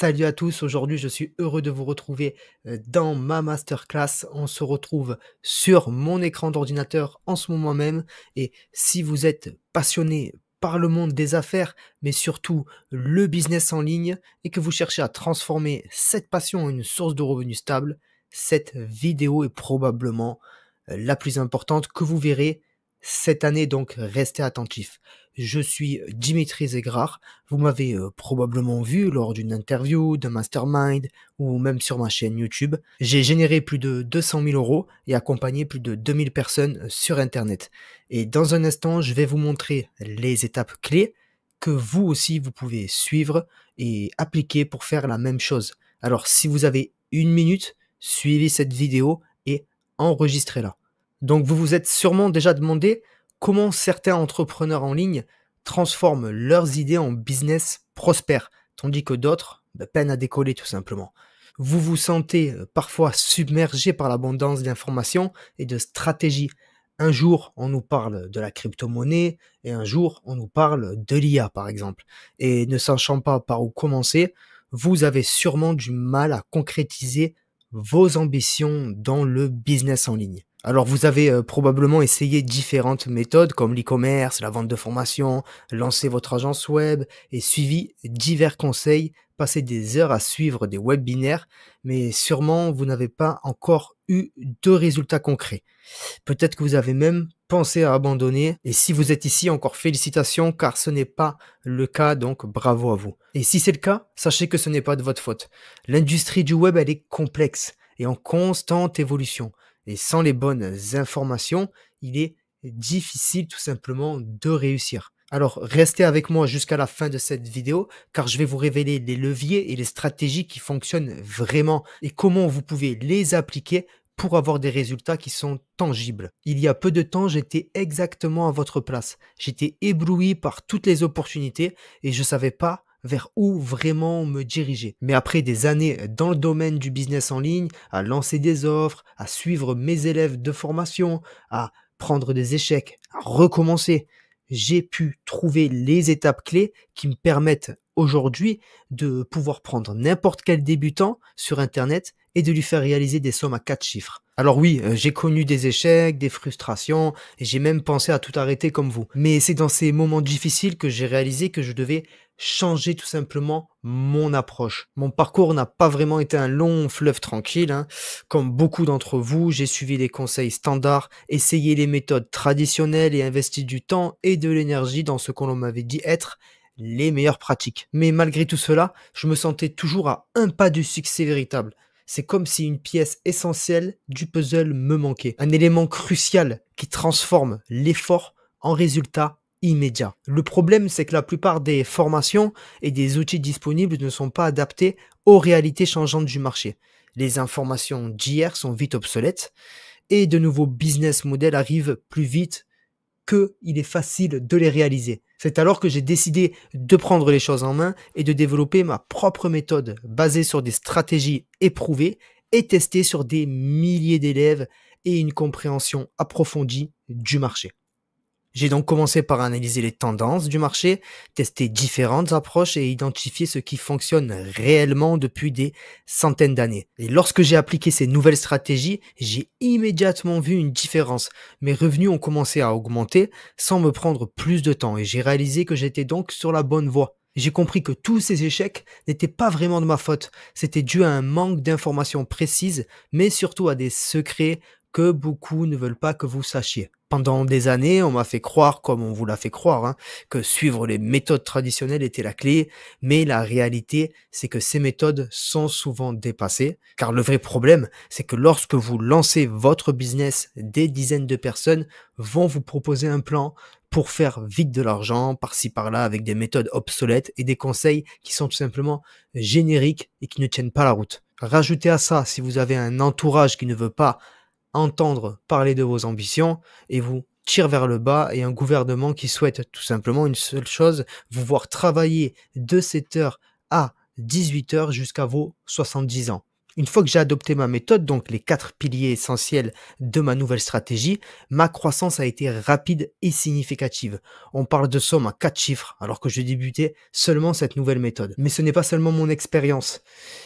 Salut à tous, aujourd'hui je suis heureux de vous retrouver dans ma masterclass. On se retrouve sur mon écran d'ordinateur en ce moment même et si vous êtes passionné par le monde des affaires, mais surtout le business en ligne et que vous cherchez à transformer cette passion en une source de revenus stable, cette vidéo est probablement la plus importante que vous verrez cette année, donc restez attentifs. Je suis Dimitri Zegrar. Vous m'avez probablement vu lors d'une interview, d'un mastermind ou même sur ma chaîne YouTube. J'ai généré plus de 200 000 euros et accompagné plus de 2000 personnes sur Internet. Et dans un instant, je vais vous montrer les étapes clés que vous aussi vous pouvez suivre et appliquer pour faire la même chose. Alors si vous avez une minute, suivez cette vidéo et enregistrez-la. Donc vous vous êtes sûrement déjà demandé comment certains entrepreneurs en ligne transforment leurs idées en business prospères, tandis que d'autres peinent à décoller tout simplement. Vous vous sentez parfois submergé par l'abondance d'informations et de stratégies. Un jour, on nous parle de la crypto-monnaie et un jour, on nous parle de l'IA par exemple. Et ne sachant pas par où commencer, vous avez sûrement du mal à concrétiser vos ambitions dans le business en ligne. Alors vous avez probablement essayé différentes méthodes comme l'e-commerce, la vente de formation, lancer votre agence web et suivi divers conseils, passé des heures à suivre des webinaires, mais sûrement vous n'avez pas encore eu de résultats concrets. Peut-être que vous avez même pensé à abandonner et si vous êtes ici, encore félicitations car ce n'est pas le cas, donc bravo à vous. Et si c'est le cas, sachez que ce n'est pas de votre faute. L'industrie du web, elle est complexe et en constante évolution. Et sans les bonnes informations, il est difficile tout simplement de réussir. Alors restez avec moi jusqu'à la fin de cette vidéo car je vais vous révéler les leviers et les stratégies qui fonctionnent vraiment et comment vous pouvez les appliquer pour avoir des résultats qui sont tangibles. Il y a peu de temps, j'étais exactement à votre place. J'étais ébloui par toutes les opportunités et je ne savais pas vers où vraiment me diriger. Mais après des années dans le domaine du business en ligne, à lancer des offres, à suivre mes élèves de formation, à prendre des échecs, à recommencer, j'ai pu trouver les étapes clés qui me permettent aujourd'hui de pouvoir prendre n'importe quel débutant sur Internet et de lui faire réaliser des sommes à 4 chiffres. Alors oui, j'ai connu des échecs, des frustrations, et j'ai même pensé à tout arrêter comme vous. Mais c'est dans ces moments difficiles que j'ai réalisé que je devais changer tout simplement mon approche. Mon parcours n'a pas vraiment été un long fleuve tranquille, hein. Comme beaucoup d'entre vous, j'ai suivi les conseils standards, essayé les méthodes traditionnelles et investi du temps et de l'énergie dans ce qu'on m'avait dit être les meilleures pratiques. Mais malgré tout cela, je me sentais toujours à un pas du succès véritable. C'est comme si une pièce essentielle du puzzle me manquait. Un élément crucial qui transforme l'effort en résultat immédiat. Le problème, c'est que la plupart des formations et des outils disponibles ne sont pas adaptés aux réalités changeantes du marché. Les informations d'hier sont vite obsolètes et de nouveaux business models arrivent plus vite qu'il est facile de les réaliser. C'est alors que j'ai décidé de prendre les choses en main et de développer ma propre méthode basée sur des stratégies éprouvées et testées sur des milliers d'élèves et une compréhension approfondie du marché. J'ai donc commencé par analyser les tendances du marché, tester différentes approches et identifier ce qui fonctionne réellement depuis des centaines d'années. Et lorsque j'ai appliqué ces nouvelles stratégies, j'ai immédiatement vu une différence. Mes revenus ont commencé à augmenter sans me prendre plus de temps et j'ai réalisé que j'étais donc sur la bonne voie. J'ai compris que tous ces échecs n'étaient pas vraiment de ma faute. C'était dû à un manque d'informations précises, mais surtout à des secrets que beaucoup ne veulent pas que vous sachiez. Pendant des années, on m'a fait croire, comme on vous l'a fait croire, hein, que suivre les méthodes traditionnelles était la clé, mais la réalité, c'est que ces méthodes sont souvent dépassées, car le vrai problème, c'est que lorsque vous lancez votre business, des dizaines de personnes vont vous proposer un plan pour faire vite de l'argent, par-ci par-là, avec des méthodes obsolètes et des conseils qui sont tout simplement génériques et qui ne tiennent pas la route. Rajoutez à ça, si vous avez un entourage qui ne veut pas entendre parler de vos ambitions et vous tire vers le bas et un gouvernement qui souhaite tout simplement une seule chose, vous voir travailler de 7 heures à 18 heures jusqu'à vos 70 ans. Une fois que j'ai adopté ma méthode, donc les 4 piliers essentiels de ma nouvelle stratégie, ma croissance a été rapide et significative. On parle de sommes à 4 chiffres alors que je débutais seulement cette nouvelle méthode. Mais ce n'est pas seulement mon expérience.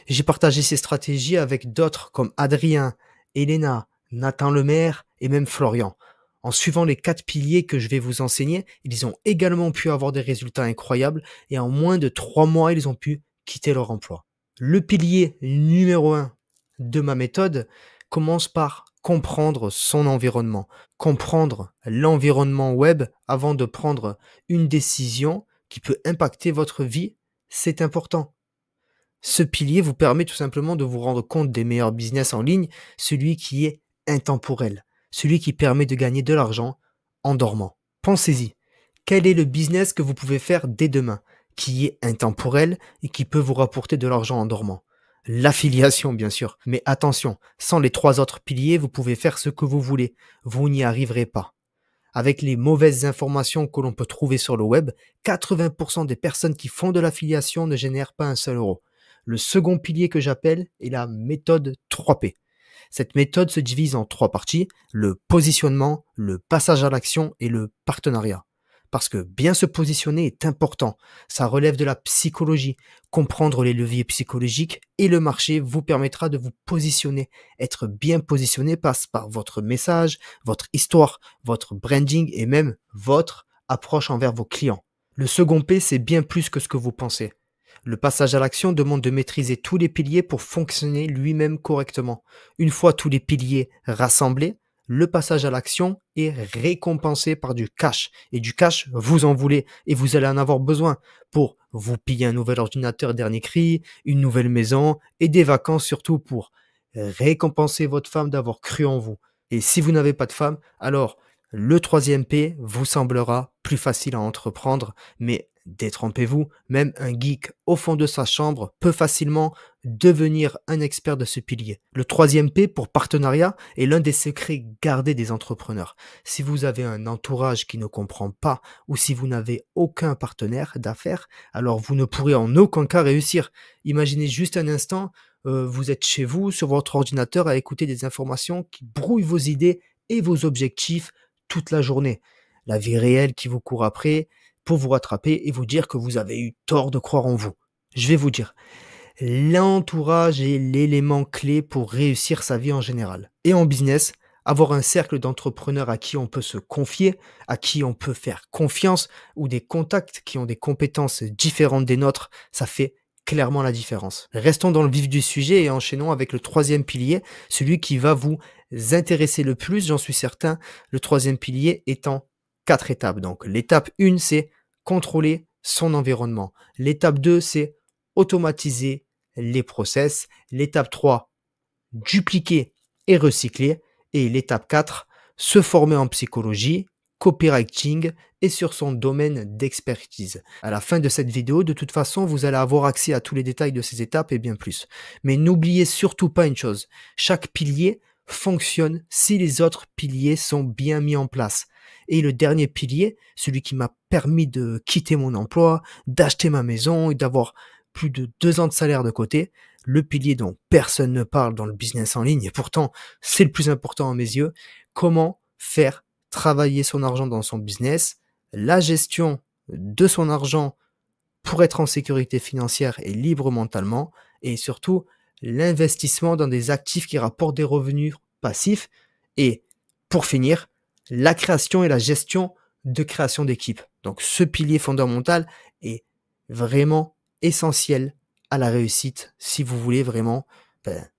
J'ai partagé ces stratégies avec d'autres comme Adrien, Elena, Nathan Lemaire et même Florian. En suivant les 4 piliers que je vais vous enseigner, ils ont également pu avoir des résultats incroyables et en moins de 3 mois, ils ont pu quitter leur emploi. Le pilier numéro un de ma méthode commence par comprendre son environnement, comprendre l'environnement web avant de prendre une décision qui peut impacter votre vie, c'est important. Ce pilier vous permet tout simplement de vous rendre compte des meilleurs business en ligne, celui qui est intemporel, celui qui permet de gagner de l'argent en dormant. Pensez-y, quel est le business que vous pouvez faire dès demain, qui est intemporel et qui peut vous rapporter de l'argent en dormant? L'affiliation, bien sûr. Mais attention, sans les 3 autres piliers, vous pouvez faire ce que vous voulez. Vous n'y arriverez pas. Avec les mauvaises informations que l'on peut trouver sur le web, 80% des personnes qui font de l'affiliation ne génèrent pas un seul euro. Le second pilier que j'appelle est la méthode 3P. Cette méthode se divise en 3 parties, le positionnement, le passage à l'action et le partenariat. Parce que bien se positionner est important, ça relève de la psychologie. Comprendre les leviers psychologiques et le marché vous permettra de vous positionner. Être bien positionné passe par votre message, votre histoire, votre branding et même votre approche envers vos clients. Le second P, c'est bien plus que ce que vous pensez. Le passage à l'action demande de maîtriser tous les piliers pour fonctionner lui-même correctement. Une fois tous les piliers rassemblés, le passage à l'action est récompensé par du cash. Et du cash, vous en voulez et vous allez en avoir besoin pour vous piller un nouvel ordinateur dernier cri, une nouvelle maison et des vacances surtout pour récompenser votre femme d'avoir cru en vous. Et si vous n'avez pas de femme, alors le troisième P vous semblera plus facile à entreprendre, mais détrompez-vous, même un geek au fond de sa chambre peut facilement devenir un expert de ce pilier. Le troisième P pour partenariat est l'un des secrets gardés des entrepreneurs. Si vous avez un entourage qui ne comprend pas ou si vous n'avez aucun partenaire d'affaires, alors vous ne pourrez en aucun cas réussir. Imaginez juste un instant, vous êtes chez vous, sur votre ordinateur, à écouter des informations qui brouillent vos idées et vos objectifs toute la journée. La vie réelle qui vous court après pour vous rattraper et vous dire que vous avez eu tort de croire en vous. Je vais vous dire, l'entourage est l'élément clé pour réussir sa vie en général. Et en business, avoir un cercle d'entrepreneurs à qui on peut se confier, à qui on peut faire confiance, ou des contacts qui ont des compétences différentes des nôtres, ça fait clairement la différence. Restons dans le vif du sujet et enchaînons avec le troisième pilier, celui qui va vous intéresser le plus, j'en suis certain, le troisième pilier étant 4 étapes. Donc l'étape 1, c'est contrôler son environnement. L'étape 2, c'est automatiser les process. L'étape 3, dupliquer et recycler. Et l'étape 4, se former en psychologie, copywriting et sur son domaine d'expertise. À la fin de cette vidéo, de toute façon, vous allez avoir accès à tous les détails de ces étapes et bien plus. Mais n'oubliez surtout pas une chose, chaque pilier fonctionne si les autres piliers sont bien mis en place. Et le dernier pilier, celui qui m'a permis de quitter mon emploi, d'acheter ma maison et d'avoir plus de 2 ans de salaire de côté, le pilier dont personne ne parle dans le business en ligne, et pourtant c'est le plus important à mes yeux, comment faire travailler son argent dans son business, la gestion de son argent pour être en sécurité financière et libre mentalement, et surtout l'investissement dans des actifs qui rapportent des revenus passifs, et pour finir, la création et la gestion de création d'équipe. Donc ce pilier fondamental est vraiment essentiel à la réussite si vous voulez vraiment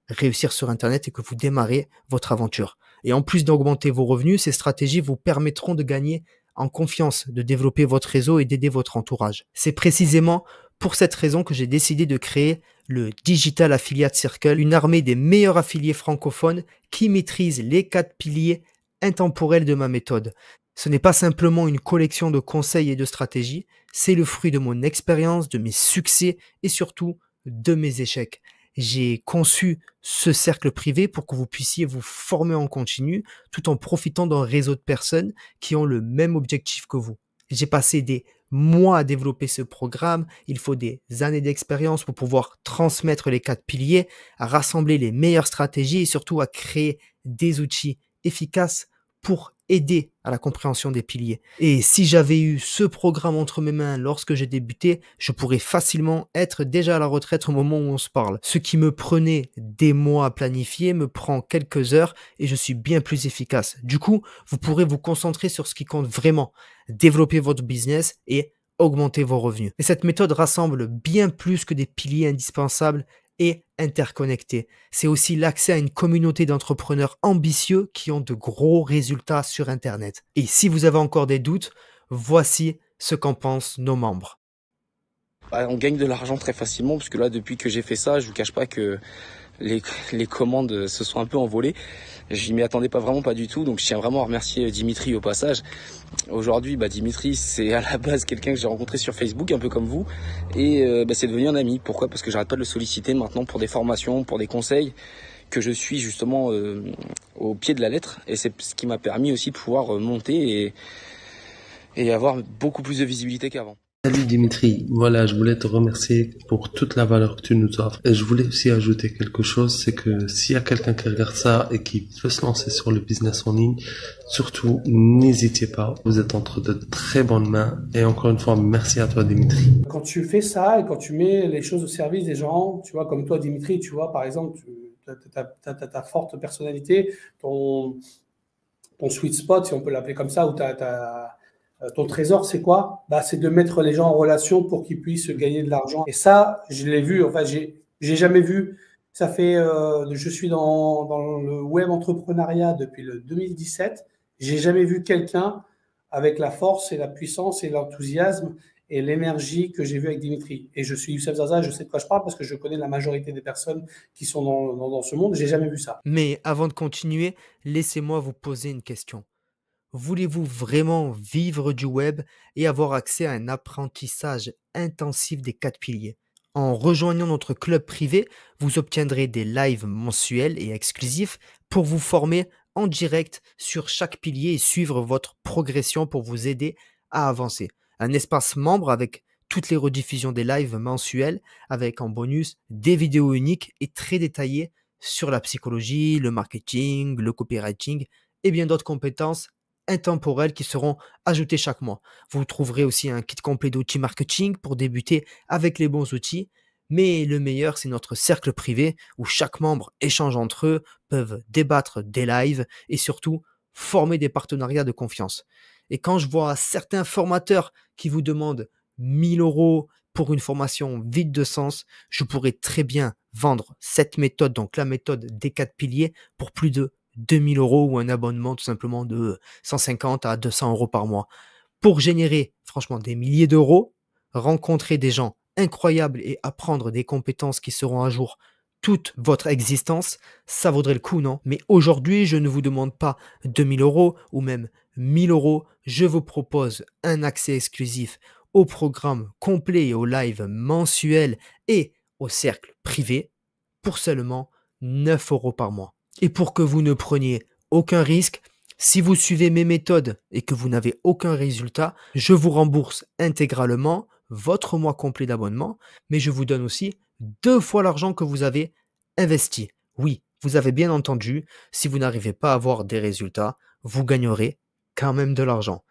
réussir sur Internet et que vous démarrez votre aventure. Et en plus d'augmenter vos revenus, ces stratégies vous permettront de gagner en confiance, de développer votre réseau et d'aider votre entourage. C'est précisément pour cette raison que j'ai décidé de créer le Digital Affiliate Circle, une armée des meilleurs affiliés francophones qui maîtrisent les 4 piliers intemporels de ma méthode. Ce n'est pas simplement une collection de conseils et de stratégies, c'est le fruit de mon expérience, de mes succès et surtout de mes échecs. J'ai conçu ce cercle privé pour que vous puissiez vous former en continu tout en profitant d'un réseau de personnes qui ont le même objectif que vous. J'ai passé des mois à développer ce programme, il faut des années d'expérience pour pouvoir transmettre les 4 piliers, à rassembler les meilleures stratégies et surtout à créer des outils efficaces pour aider à la compréhension des piliers. Et si j'avais eu ce programme entre mes mains lorsque j'ai débuté, je pourrais facilement être déjà à la retraite au moment où on se parle. Ce qui me prenait des mois à planifier me prend quelques heures et je suis bien plus efficace. Du coup, vous pourrez vous concentrer sur ce qui compte vraiment, développer votre business et augmenter vos revenus. Et cette méthode rassemble bien plus que des piliers indispensables et interconnectés. C'est aussi l'accès à une communauté d'entrepreneurs ambitieux qui ont de gros résultats sur Internet. Et si vous avez encore des doutes, voici ce qu'en pensent nos membres. Bah, on gagne de l'argent très facilement parce que là, depuis que j'ai fait ça, je vous cache pas que les, les commandes se sont un peu envolées. Je m'y attendais pas vraiment pas du tout, donc je tiens vraiment à remercier Dimitri au passage. Aujourd'hui, Dimitri, c'est à la base quelqu'un que j'ai rencontré sur Facebook, un peu comme vous, et c'est devenu un ami. Pourquoi? Parce que j'arrête pas de le solliciter maintenant pour des formations, pour des conseils, que je suis justement au pied de la lettre, et c'est ce qui m'a permis aussi de pouvoir monter et avoir beaucoup plus de visibilité qu'avant. Salut Dimitri, voilà, je voulais te remercier pour toute la valeur que tu nous offres. Et je voulais aussi ajouter quelque chose, c'est que s'il y a quelqu'un qui regarde ça et qui veut se lancer sur le business en ligne, surtout n'hésitez pas, vous êtes entre de très bonnes mains. Et encore une fois, merci à toi Dimitri. Quand tu fais ça et quand tu mets les choses au service des gens, tu vois, comme toi Dimitri, tu vois, par exemple, tu as ta forte personnalité, ton sweet spot, si on peut l'appeler comme ça, ou ton trésor, c'est quoi? C'est de mettre les gens en relation pour qu'ils puissent gagner de l'argent. Et ça, je l'ai vu, enfin, j'ai jamais vu. Ça fait, je suis dans le web entrepreneuriat depuis le 2017. J'ai jamais vu quelqu'un avec la force et la puissance et l'enthousiasme et l'énergie que j'ai vu avec Dimitri. Et je suis Youssef Zaza, je sais de quoi je parle parce que je connais la majorité des personnes qui sont dans ce monde. J'ai jamais vu ça. Mais avant de continuer, laissez-moi vous poser une question. Voulez-vous vraiment vivre du web et avoir accès à un apprentissage intensif des 4 piliers? En rejoignant notre club privé, vous obtiendrez des lives mensuels et exclusifs pour vous former en direct sur chaque pilier et suivre votre progression pour vous aider à avancer. Un espace membre avec toutes les rediffusions des lives mensuels, avec en bonus des vidéos uniques et très détaillées sur la psychologie, le marketing, le copywriting et bien d'autres compétences intemporelles qui seront ajoutées chaque mois. Vous trouverez aussi un kit complet d'outils marketing pour débuter avec les bons outils. Mais le meilleur, c'est notre cercle privé où chaque membre échange entre eux, peuvent débattre des lives et surtout former des partenariats de confiance. Et quand je vois certains formateurs qui vous demandent 1 000 € pour une formation vide de sens, je pourrais très bien vendre cette méthode, donc la méthode des 4 piliers, pour plus de 2 000 € ou un abonnement tout simplement de 150 à 200 € par mois. Pour générer franchement des milliers d'euros, rencontrer des gens incroyables et apprendre des compétences qui seront à jour toute votre existence, ça vaudrait le coup, non? Mais aujourd'hui, je ne vous demande pas 2 000 € ou même 1 000 €. Je vous propose un accès exclusif au programme complet et au live mensuel et au cercle privé pour seulement 9 € par mois. Et pour que vous ne preniez aucun risque, si vous suivez mes méthodes et que vous n'avez aucun résultat, je vous rembourse intégralement votre mois complet d'abonnement, mais je vous donne aussi 2 fois l'argent que vous avez investi. Oui, vous avez bien entendu, si vous n'arrivez pas à avoir des résultats, vous gagnerez quand même de l'argent.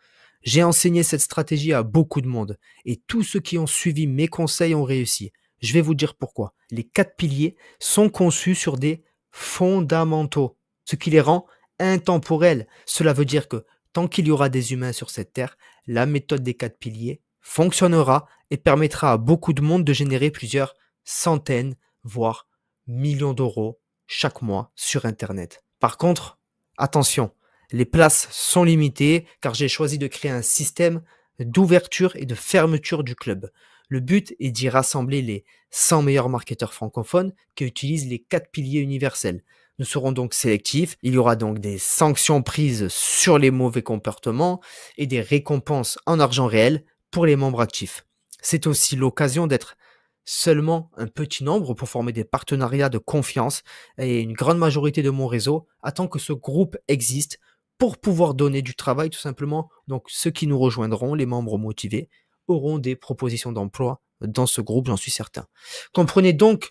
J'ai enseigné cette stratégie à beaucoup de monde et tous ceux qui ont suivi mes conseils ont réussi. Je vais vous dire pourquoi. Les 4 piliers sont conçus sur des fondamentaux, ce qui les rend intemporels. Cela veut dire que tant qu'il y aura des humains sur cette terre, la méthode des 4 piliers fonctionnera et permettra à beaucoup de monde de générer plusieurs centaines, voire millions d'euros chaque mois sur Internet. Par contre, attention, les places sont limitées car j'ai choisi de créer un système d'ouverture et de fermeture du club. Le but est d'y rassembler les 100 meilleurs marketeurs francophones qui utilisent les 4 piliers universels. Nous serons donc sélectifs, il y aura donc des sanctions prises sur les mauvais comportements et des récompenses en argent réel pour les membres actifs. C'est aussi l'occasion d'être seulement un petit nombre pour former des partenariats de confiance et une grande majorité de mon réseau attend que ce groupe existe pour pouvoir donner du travail tout simplement. Donc ceux qui nous rejoindront, les membres motivés, auront des propositions d'emploi dans ce groupe, j'en suis certain. Comprenez donc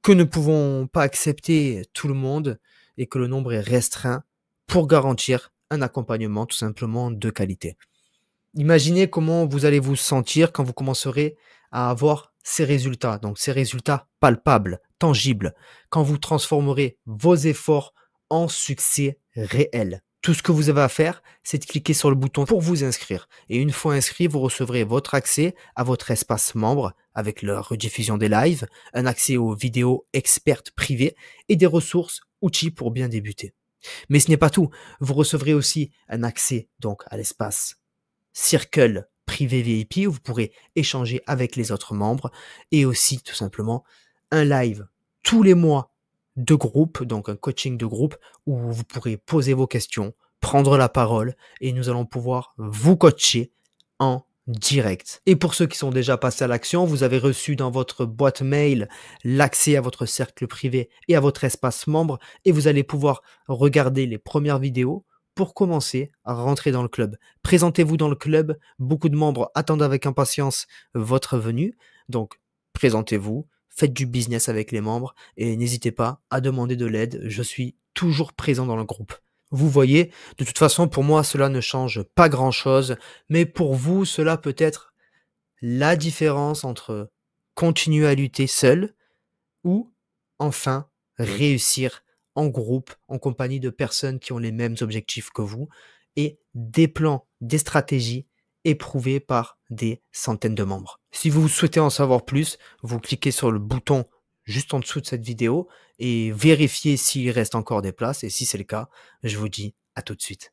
que nous ne pouvons pas accepter tout le monde et que le nombre est restreint pour garantir un accompagnement tout simplement de qualité. Imaginez comment vous allez vous sentir quand vous commencerez à avoir ces résultats, donc ces résultats palpables, tangibles, quand vous transformerez vos efforts en succès réel. Tout ce que vous avez à faire, c'est de cliquer sur le bouton pour vous inscrire. Et une fois inscrit, vous recevrez votre accès à votre espace membre avec la rediffusion des lives, un accès aux vidéos expertes privées et des ressources, outils pour bien débuter. Mais ce n'est pas tout. Vous recevrez aussi un accès donc à l'espace Circle privé VIP où vous pourrez échanger avec les autres membres et aussi tout simplement un live tous les mois de groupe, donc un coaching de groupe où vous pourrez poser vos questions, prendre la parole et nous allons pouvoir vous coacher en direct. Et pour ceux qui sont déjà passés à l'action, vous avez reçu dans votre boîte mail l'accès à votre cercle privé et à votre espace membre et vous allez pouvoir regarder les premières vidéos pour commencer à rentrer dans le club. Présentez-vous dans le club, beaucoup de membres attendent avec impatience votre venue, donc présentez-vous, faites du business avec les membres et n'hésitez pas à demander de l'aide, je suis toujours présent dans le groupe. Vous voyez, de toute façon pour moi cela ne change pas grand-chose, mais pour vous cela peut être la différence entre continuer à lutter seul ou enfin réussir en groupe, en compagnie de personnes qui ont les mêmes objectifs que vous et des plans, des stratégies éprouvées par des centaines de membres. Si vous souhaitez en savoir plus, vous cliquez sur le bouton juste en dessous de cette vidéo et vérifiez s'il reste encore des places et si c'est le cas, je vous dis à tout de suite.